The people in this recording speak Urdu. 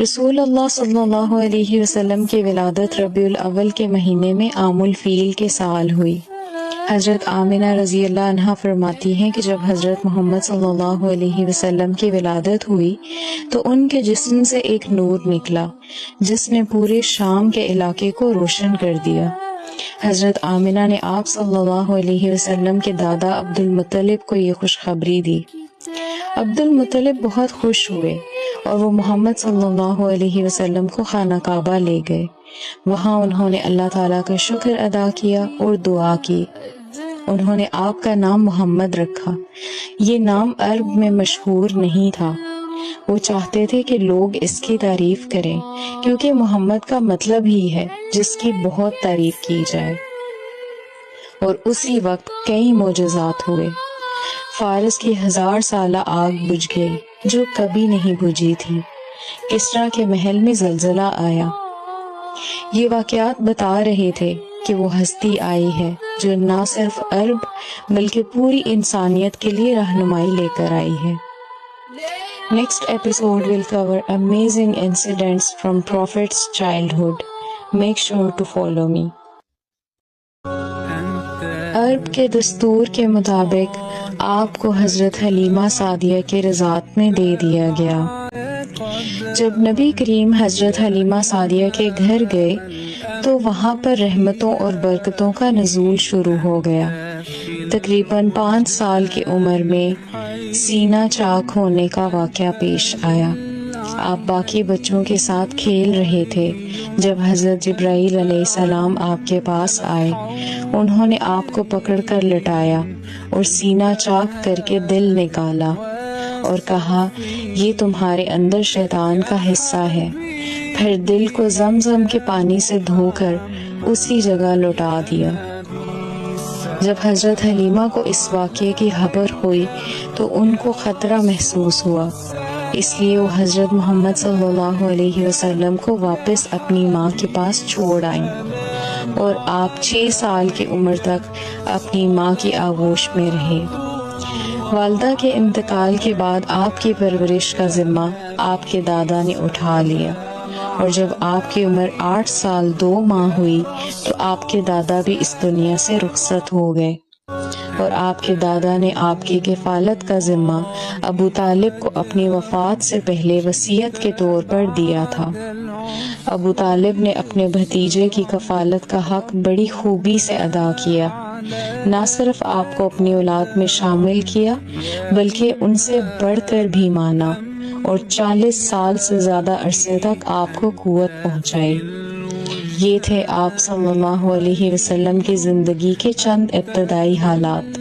رسول اللہ صلی اللہ علیہ وسلم کی ولادت ربیع الاول کے مہینے میں عام الفیل کے سال ہوئی۔ حضرت آمنہ رضی اللہ عنہا فرماتی ہیں کہ جب حضرت محمد صلی اللہ علیہ وسلم کی ولادت ہوئی تو ان کے جسم سے ایک نور نکلا جس نے پورے شام کے علاقے کو روشن کر دیا۔ حضرت آمنہ نے آپ صلی اللہ علیہ وسلم کے دادا عبد المطلب کو یہ خوشخبری دی۔ عبد المطلب بہت خوش ہوئے اور وہ محمد صلی اللہ علیہ وسلم کو خانہ کعبہ لے گئے۔ وہاں انہوں نے اللہ تعالیٰ کا شکر ادا کیا اور دعا کی۔ انہوں نے آپ کا نام محمد رکھا۔ یہ نام عرب میں مشہور نہیں تھا۔ وہ چاہتے تھے کہ لوگ اس کی تعریف کریں کیونکہ محمد کا مطلب ہی ہے جس کی بہت تعریف کی جائے۔ اور اسی وقت کئی معجزات ہوئے۔ فارس کی 1000 سالہ آگ بجھ گئی جو کبھی نہیں بجھی تھی۔ کسریٰ کے محل میں زلزلہ آیا۔ یہ واقعات بتا رہے تھے کہ وہ ہستی آئی ہے جو نہ صرف عرب بلکہ پوری انسانیت کے لیے رہنمائی لے کر آئی ہے۔ Next episode will cover amazing incidents from Prophet's childhood. Make sure to follow me. عرب کے دستور کے مطابق آپ کو حضرت حلیمہ سعدیہ کے رضاعت میں دے دیا گیا۔ جب نبی کریم حضرت حلیمہ سعدیہ کے گھر گئے تو وہاں پر رحمتوں اور برکتوں کا نزول شروع ہو گیا۔ تقریباً 5 سال کی عمر میں سینہ چاک ہونے کا واقعہ پیش آیا۔ آپ باقی بچوں کے ساتھ کھیل رہے تھے جب حضرت جبرائیل علیہ السلام آپ کے پاس آئے۔ انہوں نے آپ کو پکڑ کر لٹایا اور سینہ چاک کر کے دل نکالا اور کہا یہ تمہارے اندر شیطان کا حصہ ہے۔ پھر دل کو زمزم کے پانی سے دھو کر اسی جگہ لوٹا دیا۔ جب حضرت حلیمہ کو اس واقعے کی خبر ہوئی تو ان کو خطرہ محسوس ہوا، اس لیے وہ حضرت محمد صلی اللہ علیہ وسلم کو واپس اپنی ماں کے پاس چھوڑ آئیں اور آپ 6 سال کی عمر تک اپنی ماں کی آغوش میں رہے۔ والدہ کے انتقال کے بعد آپ کی پرورش کا ذمہ آپ کے دادا نے اٹھا لیا، اور جب آپ کی عمر 8 سال 2 ماہ ہوئی تو آپ کے دادا بھی اس دنیا سے رخصت ہو گئے، اور آپ کے دادا نے آپ کی کفالت کا ذمہ ابو طالب کو اپنی وفات سے پہلے وصیت کے طور پر دیا تھا۔ ابو طالب نے اپنے بھتیجے کی کفالت کا حق بڑی خوبی سے ادا کیا۔ نہ صرف آپ کو اپنی اولاد میں شامل کیا بلکہ ان سے بڑھ کر بھی مانا اور 40 سال سے زیادہ عرصے تک آپ کو قوت پہنچائی۔ یہ تھے آپ صلی اللہ علیہ وسلم کی زندگی کے چند ابتدائی حالات۔